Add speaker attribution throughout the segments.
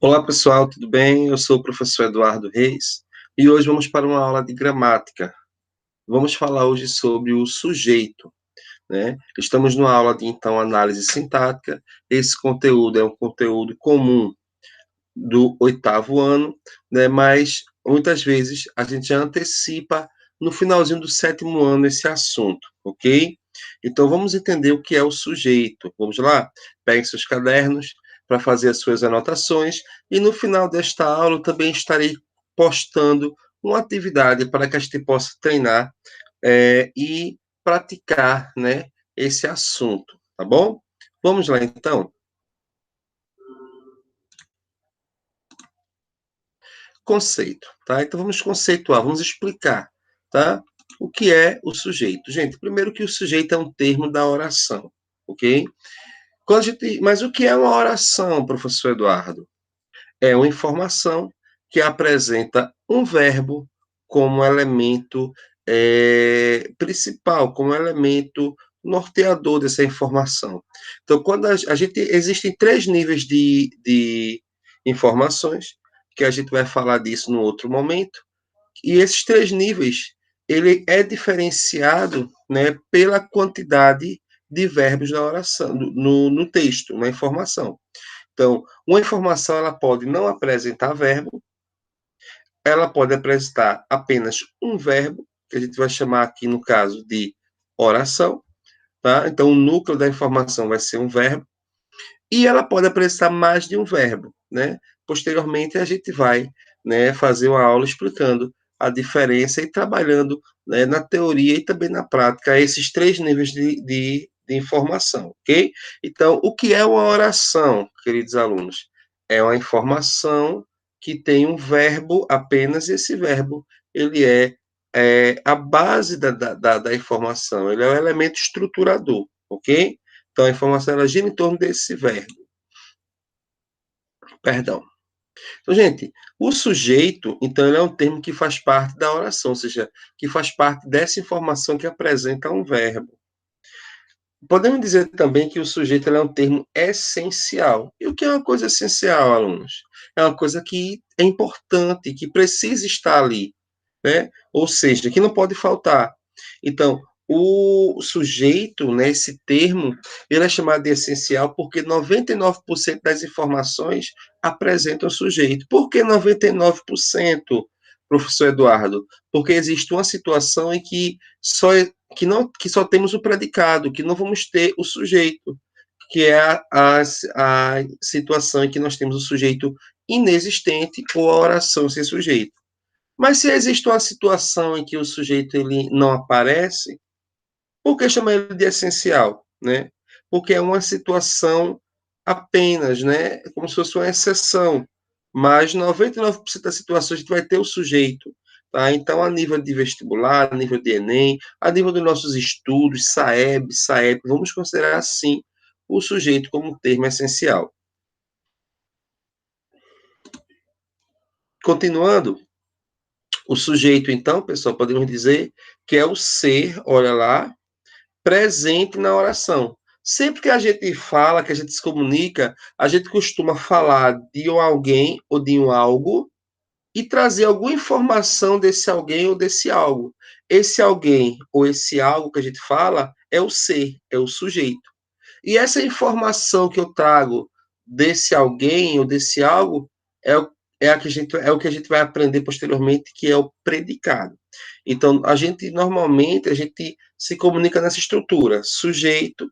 Speaker 1: Olá, pessoal, tudo bem? Eu sou o professor Eduardo Reis e hoje vamos para uma aula de gramática. Vamos falar hoje sobre o sujeito, né? Estamos numa aula de, então, análise sintática. Esse conteúdo é um conteúdo comum do 8º ano, né? Mas muitas vezes a gente já antecipa no finalzinho do 7º ano esse assunto, ok? Então vamos entender o que é o sujeito. Vamos lá? Peguem seus cadernos para fazer as suas anotações e no final desta aula eu também estarei postando uma atividade para que a gente possa treinar e praticar, né, esse assunto, tá bom? Vamos lá então. Conceito, tá? Então vamos conceituar, vamos explicar, tá? O que é o sujeito? Gente, primeiro que o sujeito é um termo da oração, ok? Mas o que é uma oração, professor Eduardo? É uma informação que apresenta um verbo como elemento principal, como elemento norteador dessa informação. Então, quando a gente existem três níveis de informações, que a gente vai falar disso no outro momento, e esses três níveis ele é diferenciado, né, pela quantidade de verbos na oração, no texto, na informação. Então, uma informação ela pode não apresentar verbo, ela pode apresentar apenas um verbo, que a gente vai chamar aqui no caso de oração, tá? Então, o núcleo da informação vai ser um verbo, e ela pode apresentar mais de um verbo, né? Posteriormente, a gente vai, né, fazer uma aula explicando a diferença e trabalhando, né, na teoria e também na prática esses três níveis de informação, ok? Então, o que é uma oração, queridos alunos? É uma informação que tem um verbo apenas, e esse verbo ele é a base da informação, ele é o elemento estruturador, ok? Então, a informação ela gira em torno desse verbo. Perdão. Então, gente, o sujeito, então, ele é um termo que faz parte da oração, ou seja, que faz parte dessa informação que apresenta um verbo. Podemos dizer também que o sujeito é um termo essencial. E o que é uma coisa essencial, alunos? É uma coisa que é importante, que precisa estar ali, né? Ou seja, que não pode faltar. Então, o sujeito, né, esse termo, ele é chamado de essencial porque 99% das informações apresentam o sujeito. Por que 99%, professor Eduardo? Porque existe uma situação em que só temos o predicado, que não vamos ter o sujeito, que é a situação em que nós temos o sujeito inexistente ou a oração sem sujeito. Mas se existe uma situação em que o sujeito ele não aparece, por que chamar ele de essencial, né? Porque é uma situação apenas, né? É como se fosse uma exceção. Mas 99% das situações a gente vai ter o sujeito. Tá? Então, a nível de vestibular, a nível de Enem, a nível dos nossos estudos, SAEB, vamos considerar, sim, o sujeito como um termo essencial. Continuando, o sujeito, então, pessoal, podemos dizer que é o ser, olha lá, presente na oração. Sempre que a gente fala, que a gente se comunica, a gente costuma falar de um alguém ou de um algo e trazer alguma informação desse alguém ou desse algo. Esse alguém ou esse algo que a gente fala é o ser, é o sujeito. E essa informação que eu trago desse alguém ou desse algo é o que a gente vai aprender posteriormente, que é o predicado. Então, normalmente, a gente se comunica nessa estrutura, sujeito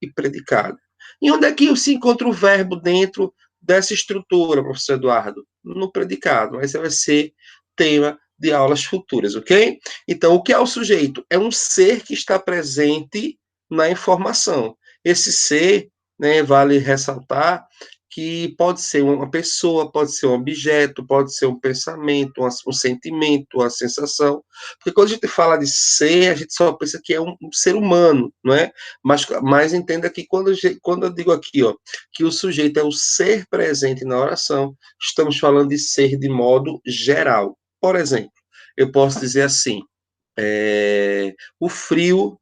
Speaker 1: e predicado. E onde é que se encontra o verbo dentro dessa estrutura, professor Eduardo? No predicado. Esse vai ser tema de aulas futuras, ok? Então, o que é o sujeito? É um ser que está presente na informação. Esse ser, né, vale ressaltar que pode ser uma pessoa, pode ser um objeto, pode ser um pensamento, um sentimento, uma sensação. Porque quando a gente fala de ser, a gente só pensa que é um ser humano, não é? Mas entenda que quando eu digo aqui, ó, que o sujeito é o ser presente na oração, estamos falando de ser de modo geral. Por exemplo, eu posso dizer assim: o frio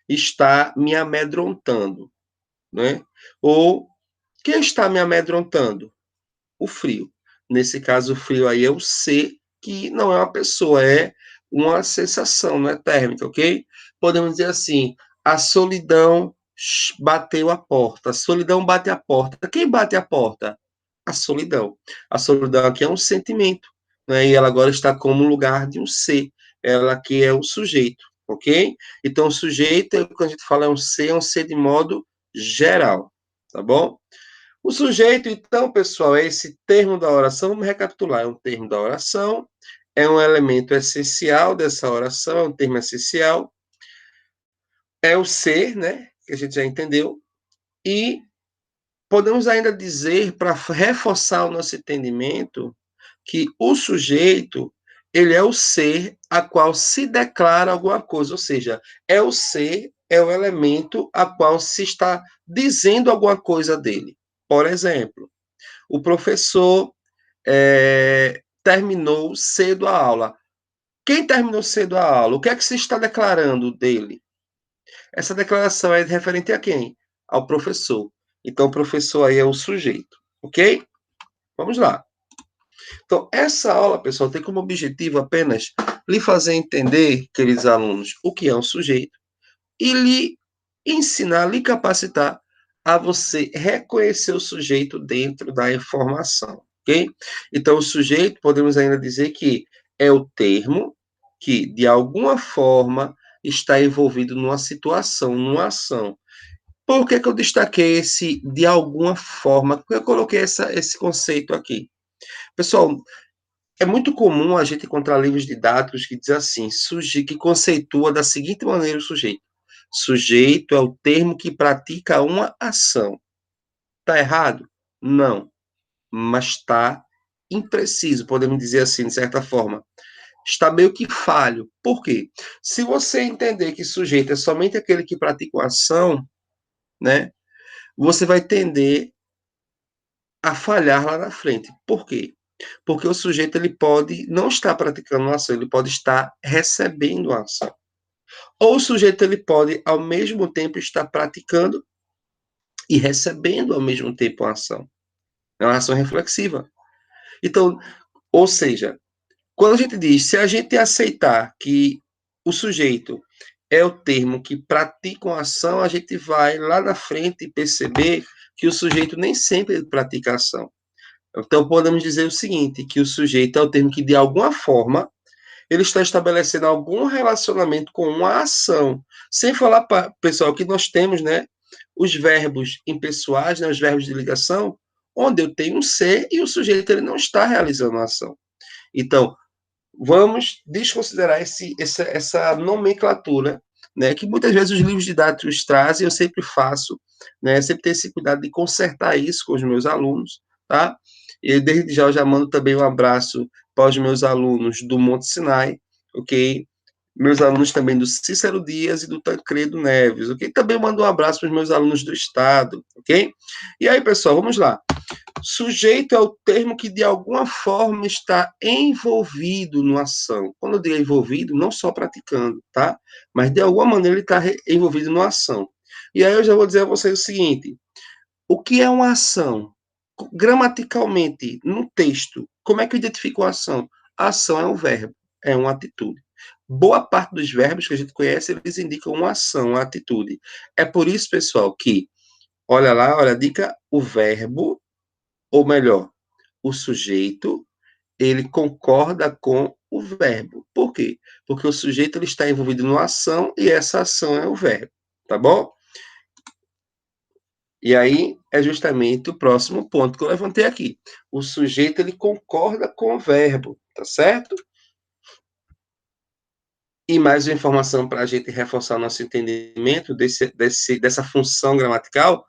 Speaker 1: está me amedrontando, né? Ou quem está me amedrontando? o frio. Nesse caso, o frio aí é o ser, que não é uma pessoa, é uma sensação, não é térmica, ok? Podemos dizer assim, a solidão bateu a porta, a solidão bate a porta. Quem bate a porta? A solidão. A solidão aqui é um sentimento, né? E ela agora está como lugar de um ser. Ela aqui é o sujeito, ok? Então, o sujeito, quando a gente fala é um ser de modo geral, tá bom? O sujeito, então, pessoal, é esse termo da oração. Vamos recapitular: é um termo da oração, é um elemento essencial dessa oração, é um termo essencial, é o ser, né? Que a gente já entendeu, e podemos ainda dizer, para reforçar o nosso entendimento, que o sujeito, ele é o ser a qual se declara alguma coisa, ou seja, é o ser, é o elemento a qual se está dizendo alguma coisa dele. Por exemplo, o professor terminou cedo a aula. Quem terminou cedo a aula? O que é que se está declarando dele? Essa declaração é referente a quem? Ao professor. Então, o professor aí é o sujeito, ok? Vamos lá. Então, essa aula, pessoal, tem como objetivo apenas lhe fazer entender, queridos alunos, o que é um sujeito e lhe ensinar, lhe capacitar a você reconhecer o sujeito dentro da informação, ok? Então, o sujeito, podemos ainda dizer que é o termo que, de alguma forma, está envolvido numa situação, numa ação. Por que eu destaquei esse de alguma forma? Por que eu coloquei esse conceito aqui? Pessoal, é muito comum a gente encontrar livros didáticos que diz assim, que conceitua da seguinte maneira o sujeito. Sujeito é o termo que pratica uma ação. Está errado? Não. Mas está impreciso, podemos dizer assim, de certa forma. Está meio que falho. Por quê? Se você entender que sujeito é somente aquele que pratica uma ação, né, você vai tender a falhar lá na frente. Por quê? Porque o sujeito ele pode não estar praticando uma ação, ele pode estar recebendo a ação. Ou o sujeito ele pode ao mesmo tempo estar praticando e recebendo ao mesmo tempo a ação. É uma ação reflexiva. Então, ou seja, quando a gente diz, se a gente aceitar que o sujeito é o termo que pratica uma ação, a gente vai lá na frente perceber que o sujeito nem sempre pratica a ação. Então, podemos dizer o seguinte, que o sujeito é o termo que, de alguma forma, ele está estabelecendo algum relacionamento com uma ação. Sem falar, pessoal, que nós temos, né, os verbos impessoais, né, os verbos de ligação, onde eu tenho um ser e o sujeito ele não está realizando a ação. Então, vamos desconsiderar essa nomenclatura, né, que muitas vezes os livros didáticos trazem, eu sempre faço, né, sempre tenho esse cuidado de consertar isso com os meus alunos, tá? E desde já eu já mando também um abraço para os meus alunos do Monte Sinai, ok? Meus alunos também do Cícero Dias e do Tancredo Neves, ok? Também mando um abraço para os meus alunos do Estado, ok? E aí, pessoal, vamos lá. Sujeito é o termo que, de alguma forma, está envolvido numa ação. Quando eu digo envolvido, não só praticando, tá? Mas, de alguma maneira, ele está envolvido numa ação. E aí eu já vou dizer a vocês o seguinte: o que é uma ação? Gramaticalmente, no texto, como é que eu identifico a ação? A ação é um verbo, é uma atitude. Boa parte dos verbos que a gente conhece, eles indicam uma ação, uma atitude. É por isso, pessoal, que, olha lá, olha a dica, o verbo, ou melhor, o sujeito, ele concorda com o verbo. Por quê? Porque o sujeito ele está envolvido numa ação e essa ação é o verbo, tá bom? E aí é justamente o próximo ponto que eu levantei aqui. O sujeito ele concorda com o verbo, tá certo? E mais uma informação para a gente reforçar o nosso entendimento dessa função gramatical,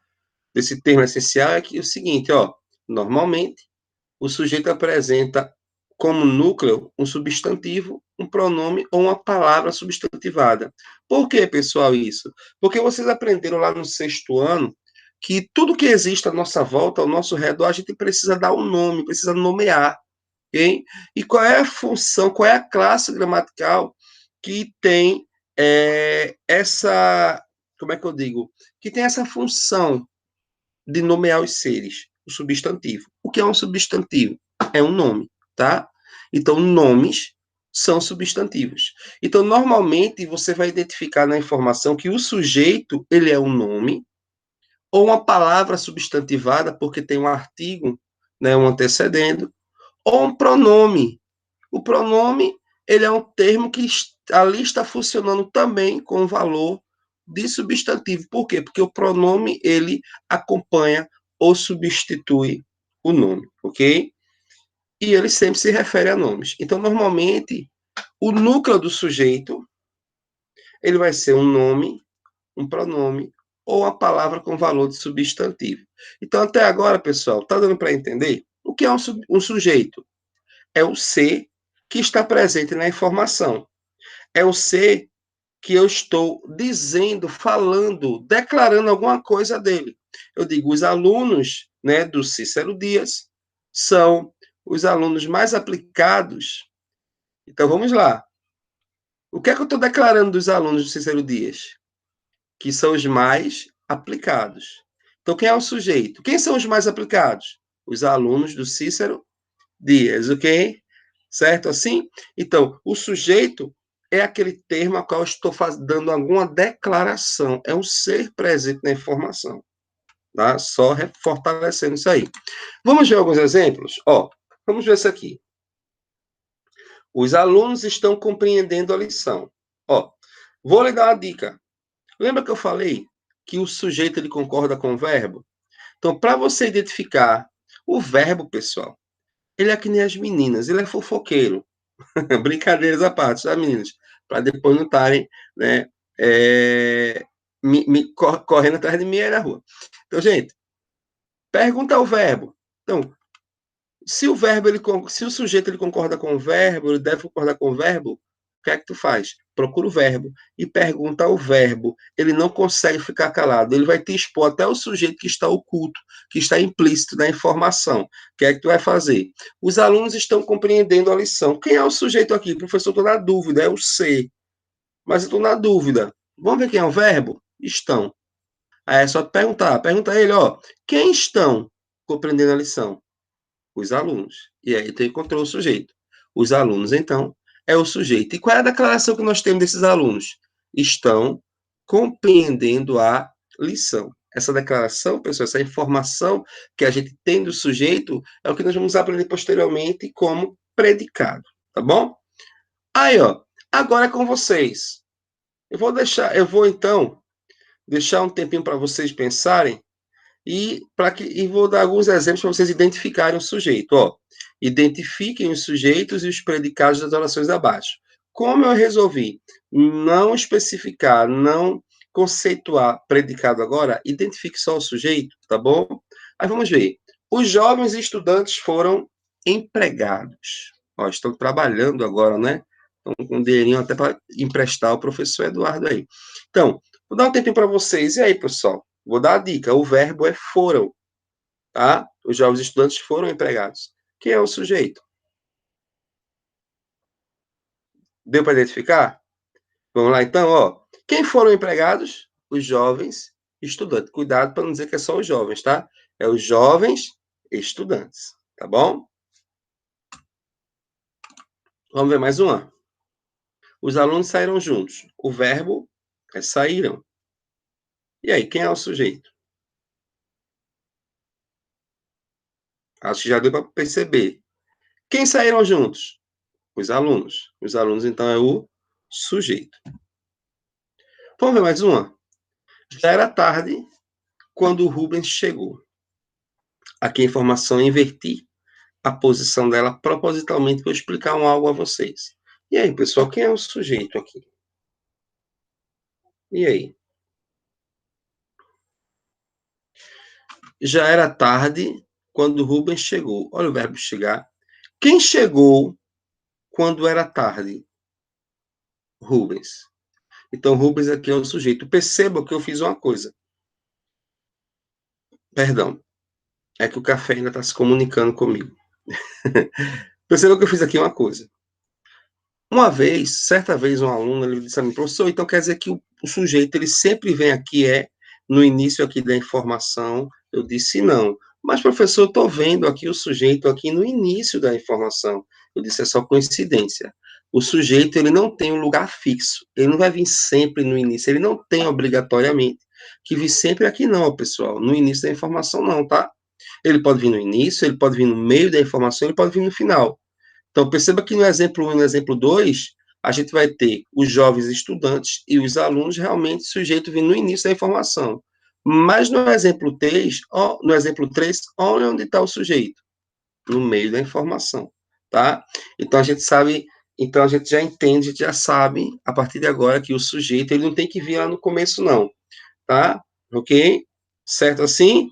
Speaker 1: desse termo essencial, é que é o seguinte, ó, normalmente o sujeito apresenta como núcleo um substantivo, um pronome ou uma palavra substantivada. Por que, pessoal, isso? Porque vocês aprenderam lá no sexto ano que tudo que existe à nossa volta, ao nosso redor, a gente precisa dar um nome, precisa nomear. Okay? E qual é a função, qual é a classe gramatical que tem essa, como é que eu digo? Que tem essa função de nomear os seres. o substantivo. O que é um substantivo? É um nome, tá? Então, nomes são substantivos. Então, normalmente, você vai identificar na informação que o sujeito, ele é um nome, ou uma palavra substantivada, porque tem um artigo, né, um antecedendo, ou um pronome. O pronome, ele é um termo que ali está funcionando também com o valor de substantivo. Por quê? Porque o pronome, ele acompanha ou substitui o nome, ok? E ele sempre se refere a nomes. Então, normalmente, o núcleo do sujeito, ele vai ser um nome, um pronome ou a palavra com valor de substantivo. Então, até agora, pessoal, tá dando para entender? O que é um sujeito? É o ser que está presente na informação. É o ser que eu estou dizendo, falando, declarando alguma coisa dele. Eu digo, os alunos, né, do Cícero Dias são os alunos mais aplicados. Então, vamos lá. O que é que eu estou declarando dos alunos do Cícero Dias? Que são os mais aplicados. Então, quem é o sujeito? Quem são os mais aplicados? Os alunos do Cícero Dias, ok? Certo assim? Então, o sujeito é aquele termo a qual eu estou dando alguma declaração, é um ser presente na informação, tá? Só fortalecendo isso aí. Vamos ver alguns exemplos? Ó, vamos ver isso aqui. Os alunos estão compreendendo a lição. Ó, vou lhe dar uma dica. Lembra que eu falei que o sujeito ele concorda com o verbo? Então, para você identificar o verbo, pessoal, ele é que nem as meninas, ele é fofoqueiro. Brincadeiras à parte, tá, meninas? Para depois não estarem, né, correndo atrás de mim aí na rua. Então, gente, pergunta o verbo. Então, se o verbo, se o sujeito ele concorda com o verbo, ele deve concordar com o verbo, o que é que tu faz? Procura o verbo e pergunta ao verbo. Ele não consegue ficar calado. Ele vai te expor até o sujeito que está oculto, que está implícito na informação. O que é que tu vai fazer? Os alunos estão compreendendo a lição. Quem é o sujeito aqui? Professor, estou na dúvida, é o C. Mas eu estou na dúvida. Vamos ver quem é o verbo? Estão. Aí é só perguntar. Pergunta a ele, ó, quem estão compreendendo a lição? Os alunos. E aí tu encontrou o sujeito. Os alunos, então, é o sujeito. E qual é a declaração que nós temos desses alunos? Estão compreendendo a lição. Essa declaração, pessoal, essa informação que a gente tem do sujeito é o que nós vamos aprender posteriormente como predicado, tá bom? Aí, ó, agora é com vocês. Eu vou então deixar um tempinho para vocês pensarem e vou dar alguns exemplos para vocês identificarem o sujeito. Ó, identifiquem os sujeitos e os predicados das orações abaixo. Como eu resolvi não especificar, não conceituar predicado agora, identifique só o sujeito, tá bom? Aí vamos ver. Os jovens estudantes foram empregados. Ó, estão trabalhando agora, né? Estão com um dinheirinho até para emprestar ao professor Eduardo aí. Então, vou dar um tempinho para vocês. E aí, pessoal? Vou dar a dica. O verbo é foram, tá? Os jovens estudantes foram empregados. Quem é o sujeito? Deu para identificar? Vamos lá, então, ó. Quem foram empregados? Os jovens estudantes. Cuidado para não dizer que é só os jovens, tá? É os jovens estudantes, tá bom? Vamos ver mais uma. Os alunos saíram juntos. O verbo é saíram. E aí, quem é o sujeito? Acho que já deu para perceber. Quem saíram juntos? Os alunos. Os alunos, então, é o sujeito. Vamos ver mais uma? Já era tarde quando o Rubens chegou. Aqui a informação é inverti a posição dela propositalmente para explicar algo a vocês. E aí, pessoal, quem é o sujeito aqui? E aí? Já era tarde quando o Rubens chegou. Olha o verbo chegar. Quem chegou quando era tarde? Rubens. Então, Rubens aqui é o sujeito. Perceba que eu fiz uma coisa. Perdão. É que o café ainda está se comunicando comigo. Perceba que eu fiz aqui uma coisa. Uma vez, certa vez, um aluno ele disse a mim, professor, então quer dizer que o sujeito ele sempre vem aqui, no início aqui da informação. Eu disse não. Mas, professor, eu estou vendo aqui o sujeito aqui no início da informação. Eu disse, é só coincidência. O sujeito, ele não tem um lugar fixo. Ele não vai vir sempre no início. Ele não tem, obrigatoriamente, que vir sempre aqui não, pessoal. No início da informação, não, tá? Ele pode vir no início, ele pode vir no meio da informação, ele pode vir no final. Então, perceba que no exemplo 1 e no exemplo 2, a gente vai ter os jovens estudantes e os alunos realmente sujeito vindo no início da informação. Mas no exemplo 3, olha onde está o sujeito, no meio da informação, tá? Então a gente sabe, então a gente já entende, a gente já sabe, a partir de agora, que o sujeito ele não tem que vir lá no começo, não, tá? Ok? Certo assim?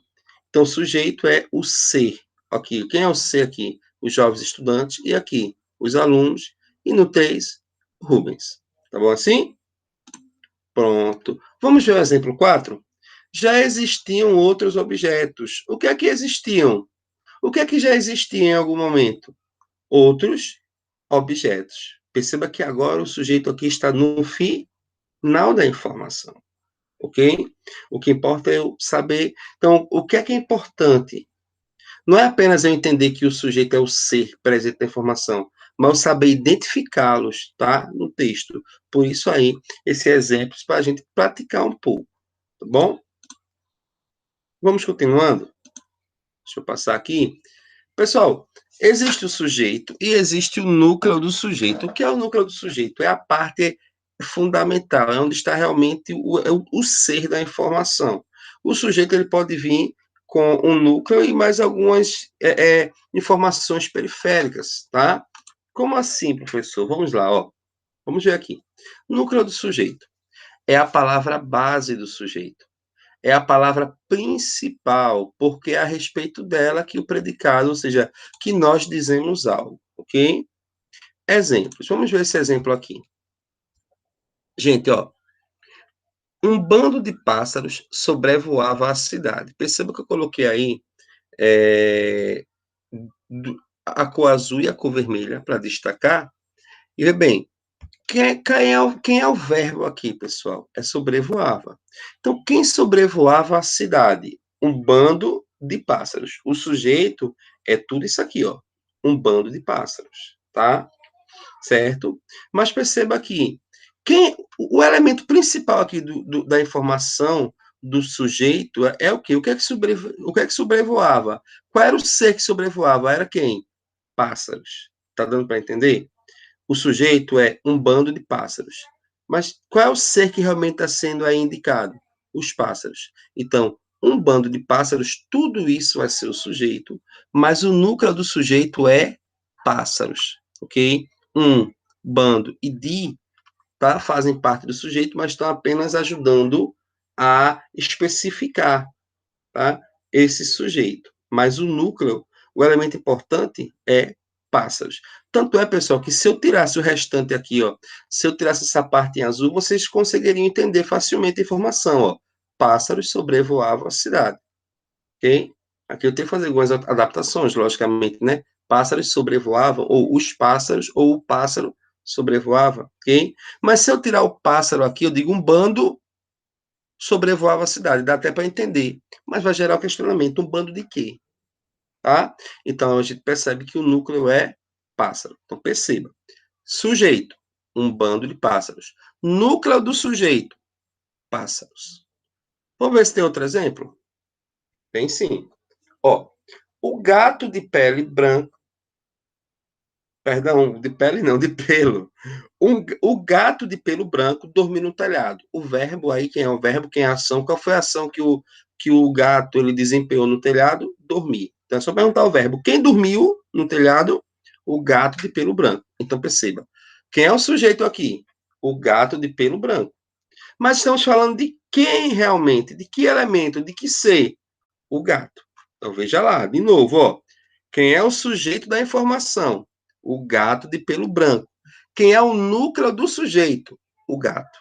Speaker 1: Então, o sujeito é o ser. Aqui, quem é o ser aqui? Os jovens estudantes. E aqui, os alunos. E no 3, Rubens. Tá bom assim? Pronto. Vamos ver o exemplo 4? Já existiam outros objetos. O que é que existiam? O que é que já existia em algum momento? Outros objetos. Perceba que agora o sujeito aqui está no final da informação. Ok? O que importa é eu saber. Então, o que é importante? Não é apenas eu entender que o sujeito é o ser presente na informação, mas eu saber identificá-los, tá? No texto. Por isso aí, esses exemplos para a gente praticar um pouco, tá bom? Vamos continuando? Deixa eu passar aqui. Pessoal, existe o sujeito e existe o núcleo do sujeito. O que é o núcleo do sujeito? É a parte fundamental, é onde está realmente o ser da informação. O sujeito ele pode vir com um núcleo e mais algumas informações periféricas, tá? Como assim, professor? Vamos lá, ó. Vamos ver aqui. Núcleo do sujeito é a palavra base do sujeito. É a palavra principal, porque é a respeito dela que o predicado, ou seja, que nós dizemos algo, ok? Exemplos. Vamos ver esse exemplo aqui. Gente, ó. Um bando de pássaros sobrevoava a cidade. Perceba que eu coloquei aí a cor azul e a cor vermelha para destacar. E vê bem, quem é o verbo aqui, pessoal? É sobrevoava. Então, quem sobrevoava a cidade? Um bando de pássaros. O sujeito é tudo isso aqui, ó. Um bando de pássaros, tá? Certo? Mas perceba aqui, o elemento principal aqui da informação do sujeito é o quê? O que é que sobrevoava? Qual era o ser que sobrevoava? Era quem? Pássaros. Tá dando para entender? O sujeito é um bando de pássaros. Mas qual é o ser que realmente está sendo aí indicado? Os pássaros. Então, um bando de pássaros, tudo isso vai ser o sujeito, mas o núcleo do sujeito é pássaros, ok? Um bando e de, tá? Fazem parte do sujeito, mas estão apenas ajudando a especificar, tá? Esse sujeito. Mas o núcleo, o elemento importante é pássaros. Tanto é, pessoal, que se eu tirasse o restante aqui, ó, se eu tirasse essa parte em azul, vocês conseguiriam entender facilmente a informação, ó. Pássaros sobrevoavam a cidade, ok? Aqui eu tenho que fazer algumas adaptações, logicamente, né? Pássaros sobrevoavam, ou os pássaros, ou o pássaro sobrevoava, ok? Mas se eu tirar o pássaro aqui, eu digo um bando sobrevoava a cidade, dá até para entender, mas vai gerar o questionamento, um bando de quê? Tá? Então, a gente percebe que o núcleo é pássaro. Então, perceba. Sujeito, um bando de pássaros. Núcleo do sujeito, pássaros. Vamos ver se tem outro exemplo? Tem sim. Ó, o gato de pele branca, perdão, de pele não, de pelo. O gato de pelo branco dormiu no telhado. O verbo aí, quem é o verbo, quem é a ação? Qual foi a ação que o gato ele desempenhou no telhado? Dormir. Então é só perguntar o verbo. Quem dormiu no telhado? O gato de pelo branco. Então perceba. Quem é o sujeito aqui? O gato de pelo branco. Mas estamos falando de quem realmente? De que elemento? De que ser? O gato. Então veja lá, de novo, ó. Quem é o sujeito da informação? O gato de pelo branco. Quem é o núcleo do sujeito? O gato.